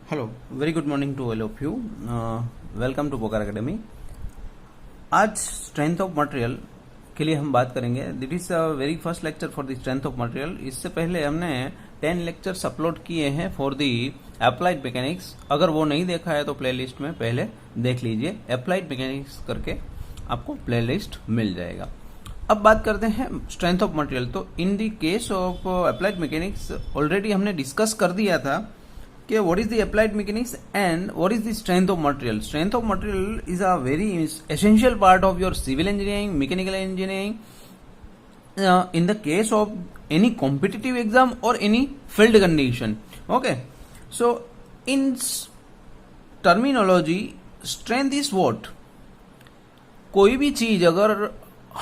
Hello, very good morning to all of you. Welcome to Pokar academy. आज strength of material के लिए हम बात करेंगे। This is a very first lecture for the strength of material. इससे पहले हमने 10 लेक्चर्स अपलोड किए हैं फॉर द अप्लाइड मैकेनिक्स। अगर वो नहीं देखा है तो प्लेलिस्ट में पहले देख लीजिए, अप्लाइड मैकेनिक्स करके आपको प्लेलिस्ट मिल जाएगा। अब बात करते हैं स्ट्रेंथ ऑफ मटेरियल। तो in the case of applied mechanics already हमने डिस्कस कर दिया था कि what is the applied mechanics and what is the strength of material. Strength of material is a very essential part of your civil engineering, mechanical engineering, in the case of any competitive exam or any field condition. Okay, so in terminology, strength is what? कोई भी चीज अगर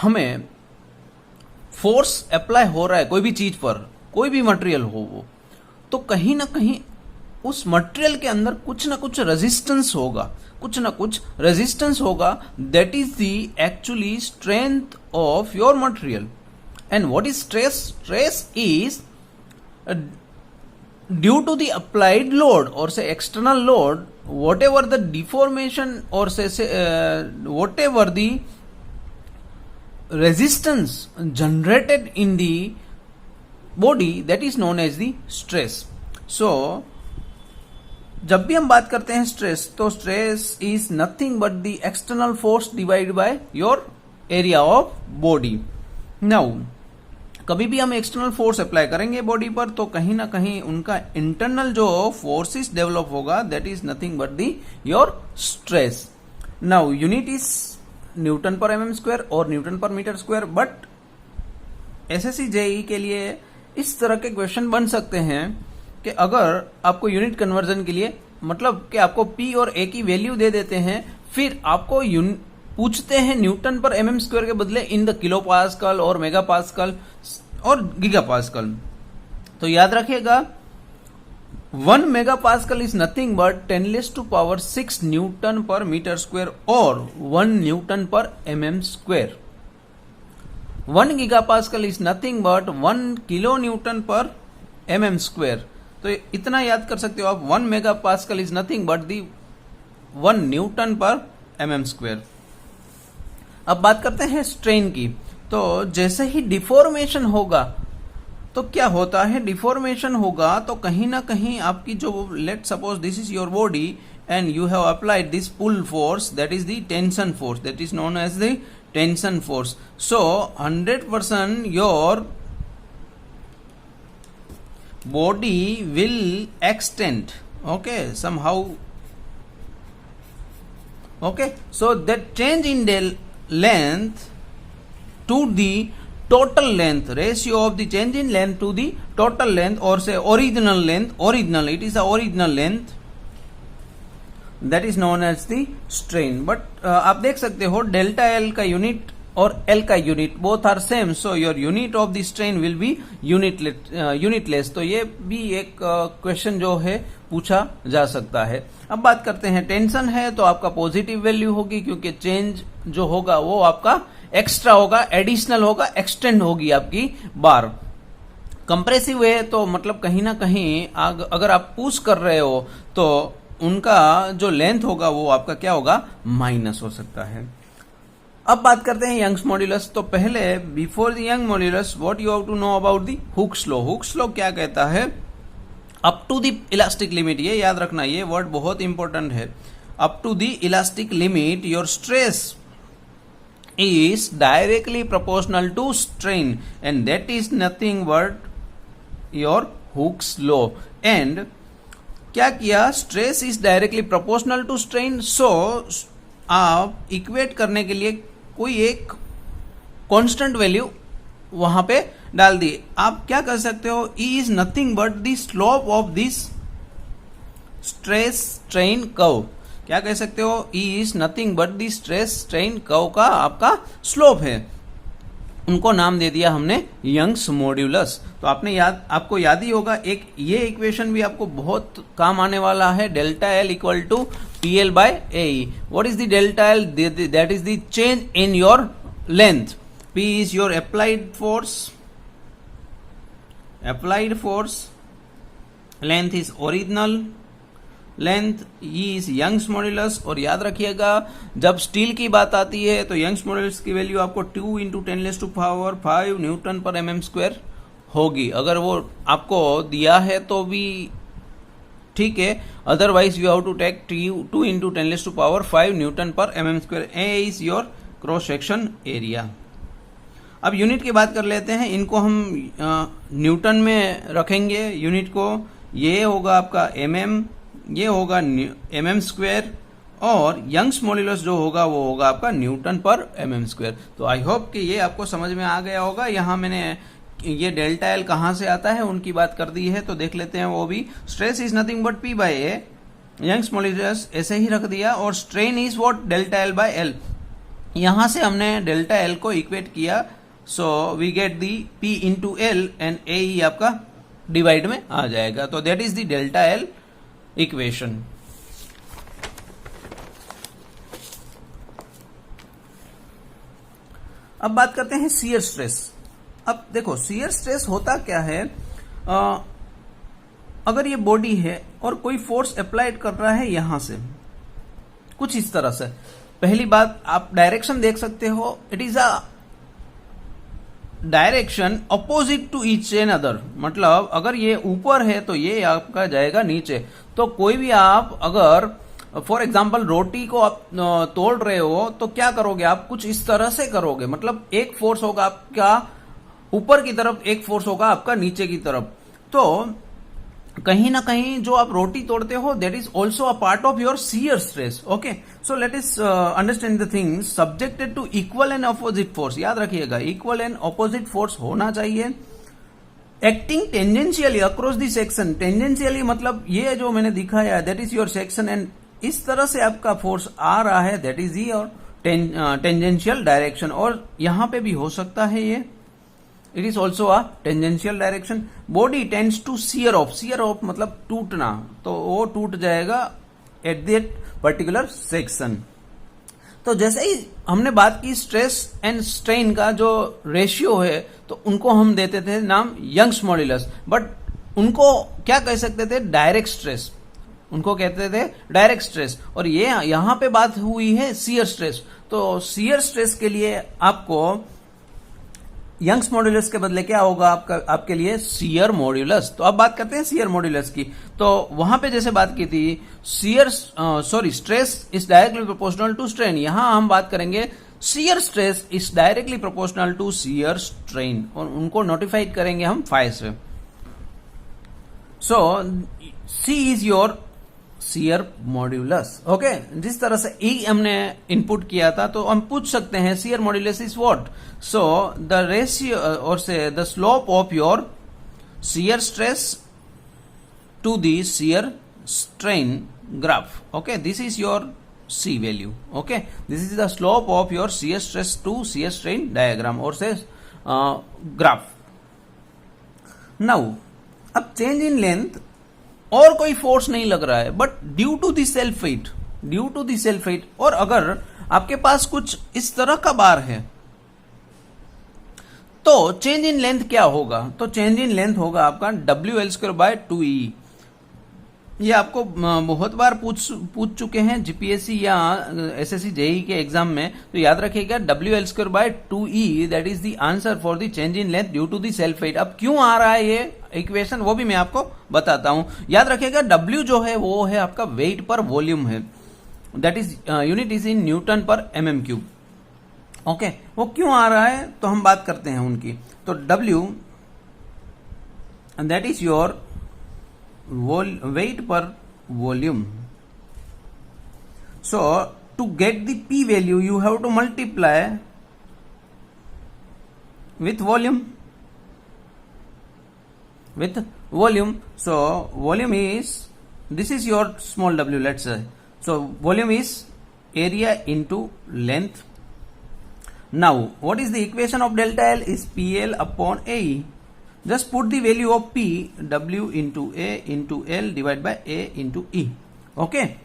हमें force apply हो रहा है कोई भी चीज पर, कोई भी मटेरियल हो वो, तो कहीं ना कहीं उस मटेरियल के अंदर कुछ ना कुछ रेजिस्टेंस होगा, कुछ ना कुछ रेजिस्टेंस होगा। That is the actually strength of your material. And what is stress? Stress is due to the applied load और से external load, whatever the deformation और से whatever the resistance generated in the body, that is known as the stress. So जब भी हम बात करते हैं स्ट्रेस, तो stress is nothing but the external force divide by your area of body. Now कभी भी हम एक्सटर्नल फोर्स अप्लाई करेंगे बॉडी पर, तो कहीं ना कहीं उनका इंटरनल जो फोर्सेस डेवलप होगा, that is nothing but the your stress. Now unit is newton per mm square और newton per metre square. But SSC JE के लिए इस तरह के क्वेश्चन बन सकते हैं कि अगर आपको यूनिट कन्वर्जन के लिए, मतलब कि आपको P और A की वैल्यू दे देते हैं, फिर आपको पूछते हैं न्यूटन पर mm स्क्वायर के बदले इन द किलो पास्कल और मेगा पास्कल और गीगा पास्कल। तो याद रखिएगा 1 mega pascal is nothing but 10⁶ Newton per metre square और 1 Newton per mm square. 1 giga pascal is nothing but 1 kilo Newton per mm square. तो इतना याद कर सकते हो आप, 1 mega pascal is nothing but the 1 Newton per mm square. अब बात करते हैं स्ट्रेन की। तो जैसे ही डिफॉर्मेशन होगा तो क्या होता है, डिफॉर्मेशन होगा तो कहीं ना कहीं आपकी जो, let suppose this is your body and you have applied this pull force, that is the tension force, that is known as the tension force. So 100% your body will extend, okay, somehow, okay, so that change in the length to the total length, ratio of the change in length to the total length or say original length, it is the original length, that is known as the strain. But आप देख सकते हो delta L का unit और L का unit both are same, so your unit of the strain will be unitless. तो ये भी एक क्वेश्चन जो है पूछा जा सकता है। अब बात करते हैं टेंशन है तो आपका पॉजिटिव वैल्यू होगी, क्योंकि चेंज जो होगा वो आपका एक्स्ट्रा होगा, एडिशनल होगा, एक्सटेंड होगी आपकी बार। कंप्रेसिव है तो मतलब कहीं ना कहीं अगर आप पुश कर रहे हो तो उनका जो लेंथ होगा वो आपका क्या होगा, माइनस हो सकता है। अब बात करते हैं यंग्स मॉड्यूलस। तो पहले before the Young modulus what you have to know about the Hooke's law. Hooke's law क्या कहता है? Up to the elastic limit, ये याद रखना, ये वर्ड बहुत इंपॉर्टेंट है। Up to the elastic limit your stress is directly proportional to strain and that is nothing but your Hooke's law. And क्या किया, stress is directly proportional to strain. So आप equate करने के लिए कोई एक कांस्टेंट वैल्यू वहां पे डाल दी। आप क्या कर सकते हो, E is nothing but the slope of this stress strain curve. क्या कह सकते हो, E is nothing but the stress strain curve का आपका स्लोप है। उनको नाम दे दिया हमने यंग्स मॉड्यूलस। तो आपको याद ही होगा, एक ये इक्वेशन भी आपको बहुत काम आने वाला है, delta L equal to P L by A. What is the delta L? That is the change in your length. P is your applied force, length is original, length, E is Young's modulus. और याद रखिएगा जब steel की बात आती है तो Young's modulus की वैल्यू आपको 2 × 10⁵ न्यूटन पर mm² होगी। अगर वो आपको दिया है तो भी ठीक है, otherwise you have to take 2 × 10⁵ newton पर mm²। A is your cross section area. अब यूनिट की बात कर लेते हैं, इनको हम न्यूटन में रखेंगे यूनिट को। ये होगा आपका mm, ये होगा mm², और यंग्स मॉड्यूलस जो होगा वो होगा आपका न्यूटन पर mm²। तो आई होप कि ये आपको समझ में आ गया होगा। यहाँ मैंने ये डेल्टा एल कहाँ से आता है उनकी बात कर दी है, तो देख लेते हैं वो भी। Stress is nothing but P/A, Young's modulus ऐसे ही रख दिया, और strain is what, delta L/L। यहां से हमने डेल्टा एल को इक्वेट किया, so we get the P × L and A आपका डिवाइड में आ जाएगा। तो that is the delta L equation. अब बात करते हैं शियर स्ट्रेस। अब देखो शियर स्ट्रेस होता क्या है, अगर ये बॉडी है और कोई फोर्स अप्लाइड कर रहा है यहां से कुछ इस तरह से, पहली बात आप डायरेक्शन देख सकते हो, it is a direction opposite to each and other. मतलब अगर ये ऊपर है तो ये आपका जाएगा नीचे। तो कोई भी आप अगर फॉर एग्जाम्पल रोटी को आप तोड़ रहे हो तो क्या करोगे आप, कुछ इस तरह से करोगे। मतलब एक फोर्स होगा आपका ऊपर की तरफ, एक फोर्स होगा आपका नीचे की तरफ। तो कहीं ना कहीं जो आप रोटी तोड़ते हो that is also a part of your shear stress. Okay, so let us understand the things subjected to equal and opposite force. याद रखिएगा इक्वल एंड अपोजिट फोर्स होना चाहिए। Acting tangentially across the section. Tangentially मतलब ये जो मैंने दिखाया that is your section, and इस तरह से आपका फोर्स आ रहा है that is your tangential direction. और यहां पे भी हो सकता है ये, it is also a tangential direction. Body tends to shear off. Shear off मतलब टूटना, तो वो टूट जाएगा एट दैट पर्टिकुलर सेक्शन। तो जैसे ही हमने बात की स्ट्रेस एंड स्ट्रेन का जो रेशियो है, तो उनको हम देते थे नाम यंग्स मॉड्यूलस, बट उनको क्या कह सकते थे, डायरेक्ट स्ट्रेस। उनको कहते थे डायरेक्ट स्ट्रेस। और ये यहां पे बात हुई है शियर स्ट्रेस। तो शियर स्ट्रेस के लिए आपको यंग्स मॉड्यूलस के बदले क्या होगा आपके लिए, शियर मॉड्यूलस। तो अब बात करते हैं शियर मॉड्यूलस की। तो वहां पे जैसे बात की थी stress is directly proportional to strain, यहां हम बात करेंगे shear stress is directly proportional to shear strain, और उनको नोटिफाइड करेंगे हम फाइ से। So C is your shear modulus. Okay, जिस तरह से ई हमने इनपुट किया था तो हम पूछ सकते हैं shear modulus is what. So the ratio or say the slope of your shear stress to the shear strain graph. Okay, this is your C value. Okay, this is the slope of your shear stress to shear strain diagram or say graph. Now अब change in length और कोई force नहीं लग रहा है, but due to the self weight, और अगर आपके पास कुछ इस तरह का बार है तो चेंज इन लेंथ क्या होगा, तो चेंज इन लेंथ होगा आपका WL²/2E। ये आपको बहुत बार पूछ चुके हैं जीपीएससी या एसएससी जेई के एग्जाम में, तो याद रखिएगा WL²/2E that is the answer for the change in length due to the self weight. अब क्यों आ रहा है ये इक्वेशन वो भी मैं आपको बताता हूं। याद रखिएगा W जो है वो है आपका वेट पर वॉल्यूम है, that is unit is in newton पर mm³। ओके, वो क्यों आ रहा है तो हम बात करते हैं उनकी। तो W that is your weight per volume. So to get the P value you have to multiply with volume. So volume is, this is your small w, let's say. So volume is area into length. Now what is the equation of delta L is PL upon AE. Just put the value of P, W into A into L divided by A into E. Okay.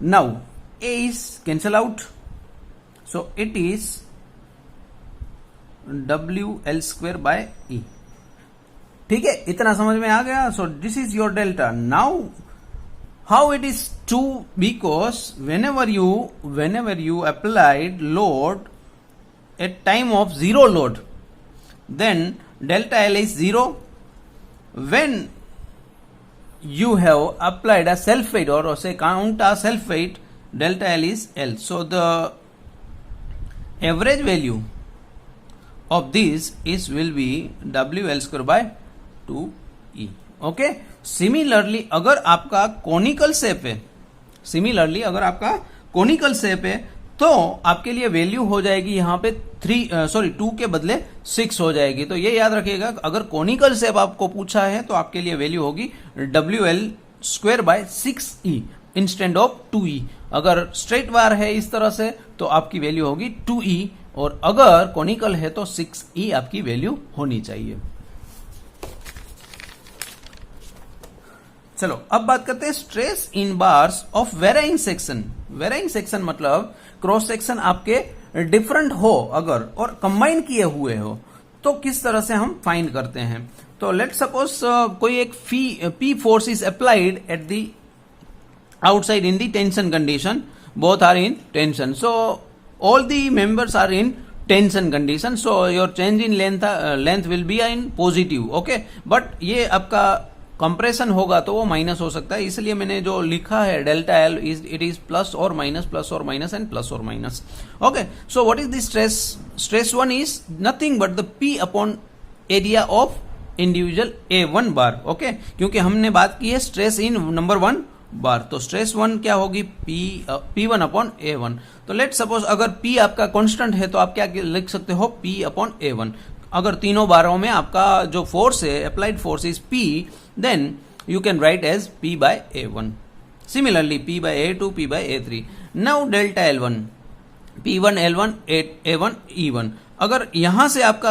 Now A is cancel out, so it is WL²/E. ठीक है, इतना समझ में आ गया। So this is your delta. Now How it is 2? Because whenever you applied load at time of zero load, then delta L is 0. When you have applied a self weight or say count a self weight, delta L is L. So the average value of this will be WL square by 2E. Okay. Similarly अगर आपका conical shape है तो आपके लिए value हो जाएगी यहां पे 2 के बदले 6 हो जाएगी. तो ये याद रखिएगा, अगर कोनिकल शेप आपको पूछा है तो आपके लिए वैल्यू होगी WL square by 6E instant of 2E. अगर स्ट्रेट वार है इस तरह से तो आपकी वैल्यू होगी 2E, और अगर कोनिकल है तो 6E आपकी वैल्यू होनी चाहिए. चलो अब बात करते हैं stress in bars of varying section. Varying section मतलब क्रॉस सेक्शन आपके डिफरेंट हो अगर और कंबाइन किए हुए हो तो किस तरह से हम फाइंड करते हैं. तो लेट सपोज कोई एक P force is applied at the outside in the tension condition, both are in tension, so all the members are in tension condition, so your change in length will be in positive. okay, but ये आपका compression होगा तो वो minus हो सकता है, इसलिए मैंने जो लिखा है delta L it is plus और माइनस एंड प्लस और minus. Okay, so what is the stress 1 is nothing but the P upon area of individual A1 bar. Okay, क्योंकि हमने बात की है स्ट्रेस इन नंबर 1 बार, तो स्ट्रेस 1 क्या होगी P1 अपॉन A1. तो लेट सपोज अगर P आपका कांस्टेंट है तो आप क्या लिख सकते हो P अपॉन A1. अगर तीनों बारों में आपका जो फोर्स है applied force is P, then you can write as P by A1. Similarly P by A2, P by A3. Now delta L1, P1 L1 A1 E1. अगर यहां से आपका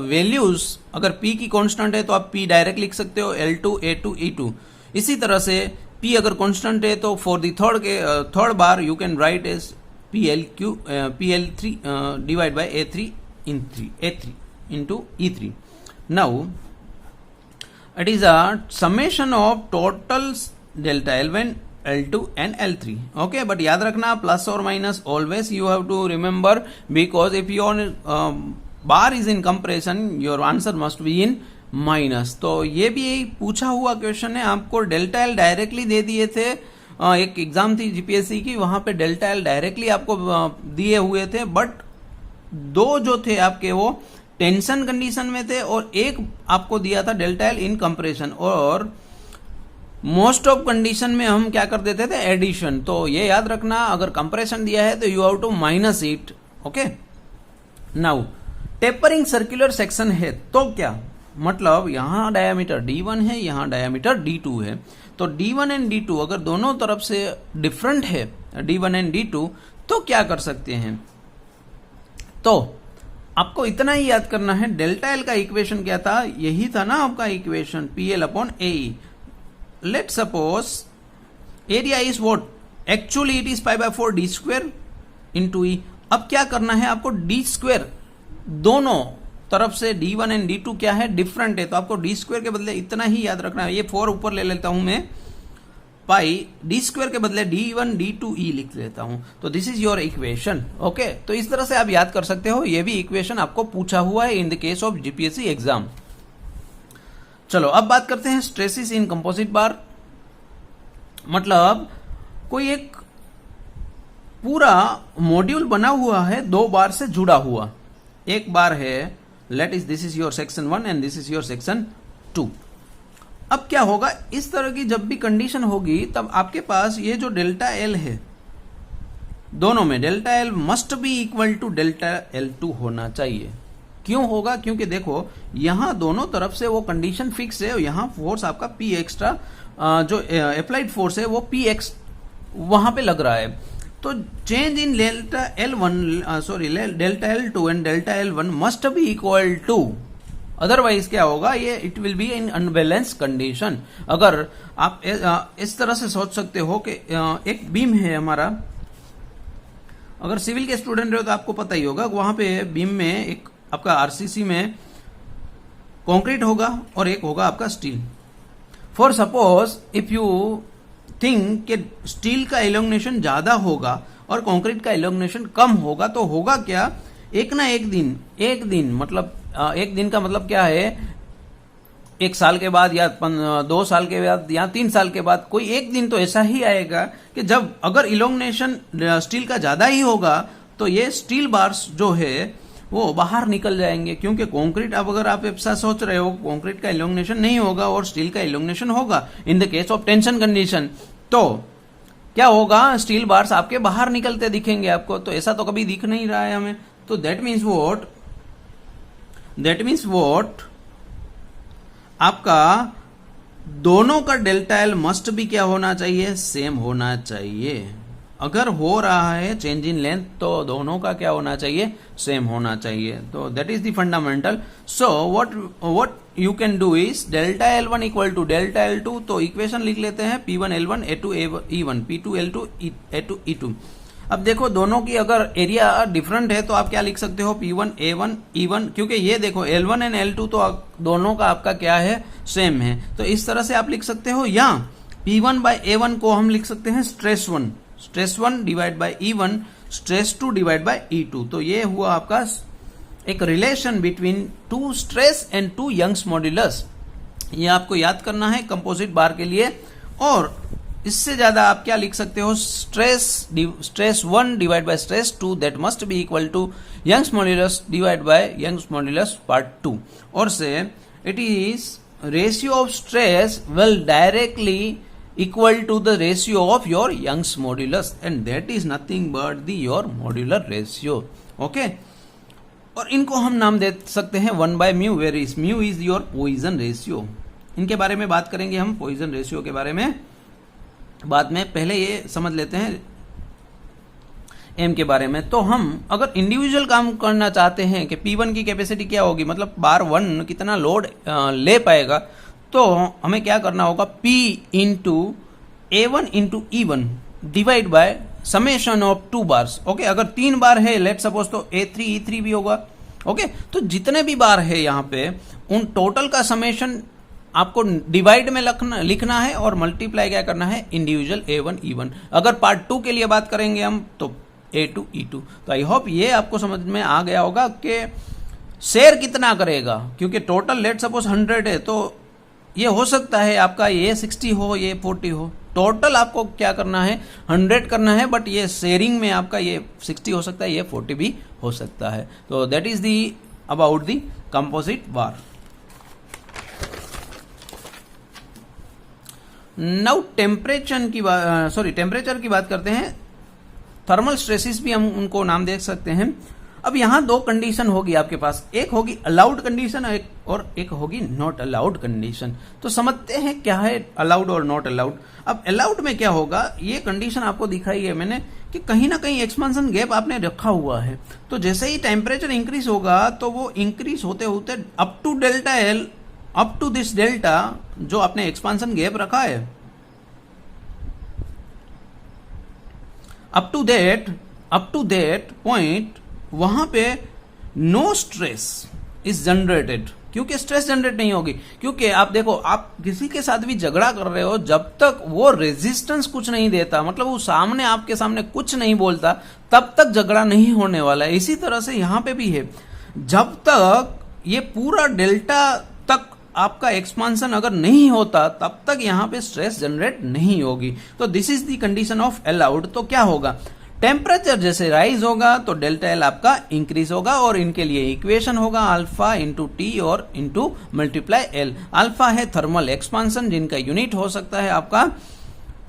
वैल्यूज अगर P की कांस्टेंट है तो आप P डायरेक्ट लिख सकते हो L2 A2 E2. इसी तरह से P अगर कांस्टेंट है तो for the third bar you can write as PL3 divide by A3 into E3. Now it is a summation of totals delta L1, L2 and L3. okay, but याद रखना plus और minus always you have to remember, because if your bar is in compression your answer must be in minus. तो ये भी पूछा हुआ question है, आपको डेल्टा एल डायरेक्टली दे दिए थे. एक एग्जाम थी जीपीएससी की, वहां पे डेल्टा एल डायरेक्टली आपको दिए हुए थे, बट दो जो थे आपके वो टेंशन कंडीशन में थे और एक आपको दिया था डेल्टा एल इन कंप्रेशन. और मोस्ट ऑफ कंडीशन में हम क्या कर देते थे एडिशन. तो ये याद रखना, अगर कंप्रेशन दिया है तो you have to minus it. Okay, now tapering circular section है तो क्या मतलब यहां डायमीटर D1 है, यहां डायमीटर D2 है. तो D1 एंड D2 अगर दोनों तरफ से डिफरेंट है D1 एंड D2 तो क्या कर सकते हैं. तो आपको इतना ही याद करना है, डेल्टा एल का इक्वेशन क्या था, यही था ना आपका equation PL upon AE. Let suppose area is what, actually it is π/4 D square into E. अब क्या करना है आपको, D स्क्वायर दोनों तरफ से D1 एंड D2 क्या है डिफरेंट है, तो आपको D स्क्वायर के बदले इतना ही याद रखना है. ये 4 ऊपर ले लेता हूं मैं, पाई D स्क्वायर के बदले D1 D2E लिख लेता हूं. तो this is your equation. Okay, तो इस तरह से आप याद कर सकते हो. ये भी इक्वेशन आपको पूछा हुआ है इन the case of GPSC exam. चलो अब बात करते हैं स्ट्रेसेस इन कंपोजिट बार. मतलब कोई एक पूरा मॉड्यूल बना हुआ है 2 बार से जुड़ा हुआ. एक बार है let is this is your section 1 and this is your section 2. अब क्या होगा, इस तरह की जब भी कंडीशन होगी तब आपके पास ये जो डेल्टा एल है दोनों में delta L must be equal to delta L2 होना चाहिए. क्यों होगा, क्योंकि देखो यहां दोनों तरफ से वो कंडीशन फिक्स है. यहां फोर्स आपका P एक्स्ट्रा जो अप्लाइड फोर्स है वो PX वहां पे लग रहा है. तो change in delta delta L2 and delta L1 must be equal to, otherwise क्या होगा, ये it will be in unbalance condition. अगर आप इस तरह से सोच सकते हो कि एक बीम है हमारा, अगर सिविल के स्टूडेंट रहे तो आपको पता ही होगा, वहां पे बीम में एक आपका आरसीसी में कंक्रीट होगा और एक होगा आपका steel. For suppose if you think कि स्टील का इलोंगनेशन ज्यादा होगा और कंक्रीट का इलोंगनेशन कम होगा, तो होगा क्या, एक ना एक दिन मतलब एक दिन का मतलब क्या है, 1 साल के बाद या 2 साल के बाद या 3 साल के बाद कोई एक दिन तो ऐसा ही आएगा कि जब अगर इलोंगनेशन स्टील का ज्यादा ही होगा तो ये स्टील बार्स जो है वो बाहर निकल जाएंगे, क्योंकि कंक्रीट, अब अगर आप ऐसा सोच रहे हो कंक्रीट का इलोंगनेशन नहीं होगा और स्टील का इलोंगनेशन होगा इन the case of tension condition, तो क्या होगा, स्टील बार्स आपके बाहर निकलते दिखेंगे आपको, तो ऐसा तो कभी दिख नहीं रहा है हमें। तो दैट मीन्स व्हाट आपका दोनों का डेल्टा एल मस्ट भी क्या होना चाहिए, सेम होना चाहिए। अगर हो रहा है चेंज इन लेंथ तो दोनों का क्या होना चाहिए, सेम होना चाहिए। तो that is the fundamental. So what you can do is delta L1 equal to delta L2, तो इक्वेशन लिख लेते हैं P1 L1 A2 E1 P2 L2 A2 E2। अब देखो दोनों की अगर एरिया डिफरेंट है तो आप क्या लिख सकते हो, P1 A1 E1, क्योंकि ये देखो L1 एंड L2 तो दोनों का आपका क्या है, सेम है, तो इस तरह से आप लिख सकते हो। या P1 बाय A1 को हम लिख सकते हैं stress 1 divide by E1 stress 2 divide by E2। तो ये हुआ आपका एक relation between 2 stress and 2 Young's modulus. ये आपको याद करना है कंपोजिट बार के लिए। और इससे ज्यादा आप क्या लिख सकते हो, stress 1 divide by stress 2 that must be equal to Young's modulus divide by Young's modulus part 2। Or say it is ratio of stress will directly equal to the ratio of your Young's modulus, and that is nothing but the your modular ratio. Okay, और इनको हम नाम दे सकते हैं 1 by mu, where is mu is your Poisson ratio। इनके बारे में बात करेंगे हम Poisson ratio के बारे में बाद में, पहले ये समझ लेते हैं m के बारे में। तो हम अगर इंडिविजुअल काम करना चाहते हैं कि P1 की कैपेसिटी क्या होगी, मतलब बार 1 कितना लोड ले पाएगा, तो हमें क्या करना होगा, P into A1 into E1 divide by summation of 2 bars. Okay, अगर 3 बार है लेट सपोज तो A3 E3 भी होगा। ओके, तो जितने भी बार है यहाँ पे उन टोटल का समेशन आपको डिवाइड में लिखना है और मल्टीप्लाई क्या करना है, इंडिविजुअल A1 E1। अगर पार्ट 2 के लिए बात करेंगे हम तो A2 E2। तो आई होप ये आपको समझ में आ गया होगा कि शेयर कितना करेगा, क्योंकि टोटल लेट सपोज 100 है तो ये हो सकता है आपका ये 60 हो ये 40 हो, टोटल आपको क्या करना है 100 करना है, बट ये शेयरिंग में आपका ये 60 हो सकता है, ये 40 भी हो सकता है। तो that is the about the composite bar. Now temperature की बात करते हैं। थर्मल स्ट्रेसेस भी हम उनको नाम दे सकते हैं। अब यहां 2 कंडीशन होगी आपके पास, एक होगी अलाउड कंडीशन और एक होगी नॉट अलाउड कंडीशन। तो समझते हैं क्या है अलाउड और नॉट अलाउड। अब अलाउड में क्या होगा, ये कंडीशन आपको दिखाई है मैंने कि कहीं ना कहीं एक्सपांशन गैप आपने रखा हुआ है, तो जैसे ही टेम्परेचर इंक्रीज होगा तो वो इंक्रीज होते होते up to delta L, up to this delta जो आपने एक्सपांशन गैप रखा है, अप टू दैट पॉइंट वहां पे नो स्ट्रेस इज जनरेटेड। क्योंकि स्ट्रेस जनरेट नहीं होगी, क्योंकि आप देखो आप किसी के साथ भी झगड़ा कर रहे हो, जब तक वो रेजिस्टेंस कुछ नहीं देता, मतलब वो सामने आपके सामने कुछ नहीं बोलता, तब तक झगड़ा नहीं होने वाला है। इसी तरह से यहां पे भी है, जब तक ये पूरा डेल्टा तक आपका एक्सपांशन अगर नहीं होता तब तक यहां पे स्ट्रेस जनरेट नहीं होगी। तो this is the condition of allowed. तो क्या होगा, टेम्परेचर जैसे राइज होगा तो डेल्टा एल आपका इंक्रीज होगा, और इनके लिए इक्वेशन होगा अल्फा इंटू टी और इंटू मल्टीप्लाई एल। अल्फा है थर्मल एक्सपांशन जिनका यूनिट हो सकता है आपका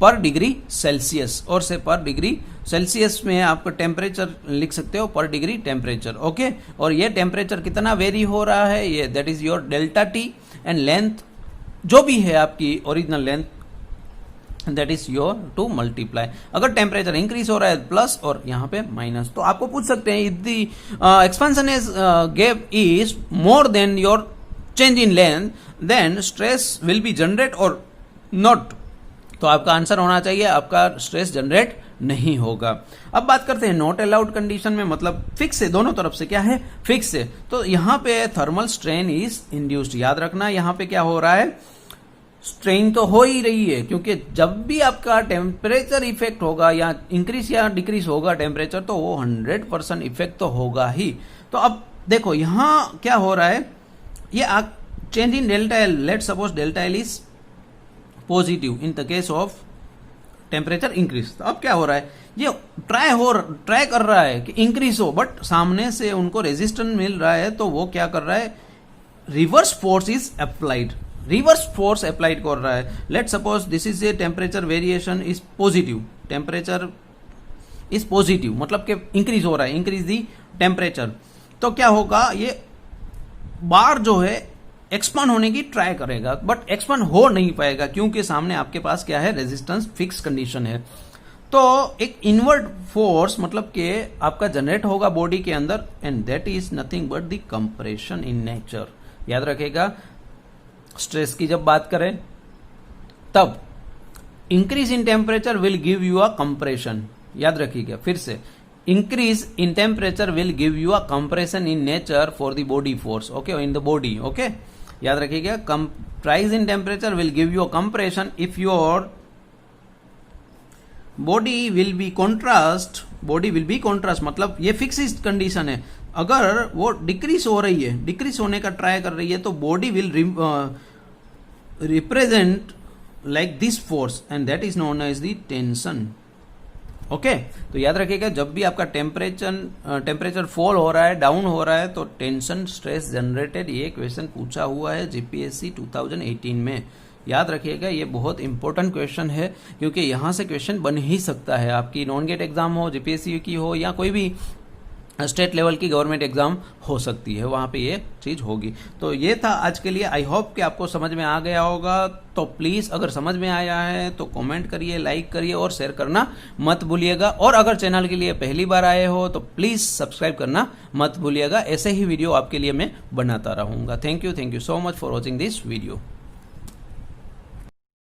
पर डिग्री सेल्सियस, और से पर डिग्री सेल्सियस में आपका टेम्परेचर लिख सकते हो पर डिग्री टेम्परेचर। ओके, और ये टेम्परेचर कितना वेरी हो रहा है, ये that is your delta T, and length जो भी है आपकी original length that is your to multiply. अगर टेम्परेचर इंक्रीज हो रहा है प्लस और यहाँ पे माइनस, तो आपको पूछ सकते हैं if the expansion is gap is more than your change in length then stress will be generate or not. तो आपका आंसर होना चाहिए आपका स्ट्रेस जनरेट नहीं होगा। अब बात करते हैं नॉट अलाउड कंडीशन में, मतलब फिक्स है, दोनों तरफ से क्या है फिक्स है। तो यहाँ पे थर्मल स्ट्रेन इज इंड्यूस्ड। याद रखना यहाँ पे क्या हो रहा है, स्ट्रेन तो हो ही रही है, क्योंकि जब भी आपका टेम्परेचर इफेक्ट होगा या इंक्रीज या डिक्रीज होगा टेम्परेचर, तो वो 100% इफेक्ट तो होगा ही। तो अब देखो यहां क्या हो रहा है, ये change in delta L, let suppose delta L is positive in the case of temperature increase. तो अब क्या हो रहा है, ये ट्राई कर रहा है कि इंक्रीज हो, बट सामने से उनको रेजिस्टेंस मिल रहा है, तो वो क्या कर रहा है, reverse force is applied, reverse force applied कर रहा है। Late suppose this is a temperature variation is positive, temperature is positive मतलब कि इंक्रीज हो रहा है, इंक्रीज दी टेम्परेचर। तो क्या होगा, ये बार जो है एक्सपांड होने की ट्राई करेगा, बट एक्सपांड हो नहीं पाएगा, क्योंकि सामने आपके पास क्या है, रेजिस्टेंस फिक्स कंडीशन है। तो एक इनवर्ट फोर्स मतलब कि आपका जनरेट होगा बॉडी के अंदर, and that is nothing but the compression in nature. याद रखेगा, स्ट्रेस की जब बात करें तब increase in temperature will give you a compression. याद रखिएगा फिर से, increase in temperature will give you a compression in nature for the body force, okay, in the body, okay. याद रखिएगा, rise in temperature will give you a compression if your body will be contrast मतलब ये fixed condition है। अगर वो decrease हो रही है, डिक्रीज होने का ट्राई कर रही है, तो body will represent like this force and that is known as the tension, okay. तो याद रखिएगा, जब भी आपका टेम्परेचर फॉल हो रहा है, डाउन हो रहा है, तो टेंशन स्ट्रेस जनरेटेड, ये क्वेश्चन पूछा हुआ है जीपीएससी 2018 में। याद रखिएगा, ये बहुत इंपॉर्टेंट क्वेश्चन है, क्योंकि यहां से क्वेश्चन बन ही सकता है, आपकी नॉन गेट एग्जाम हो, जीपीएससी की हो, या कोई भी स्टेट लेवल की गवर्नमेंट एग्जाम हो सकती है, वहां पे ये चीज होगी। तो ये था आज के लिए, आई होप कि आपको समझ में आ गया होगा। तो प्लीज अगर समझ में आया है तो कमेंट करिए, लाइक करिए और शेयर करना मत भूलिएगा। और अगर चैनल के लिए पहली बार आए हो तो प्लीज सब्सक्राइब करना मत भूलिएगा। ऐसे ही वीडियो आपके लिए मैं बनाता रहूंगा। Thank you so much for watching this video.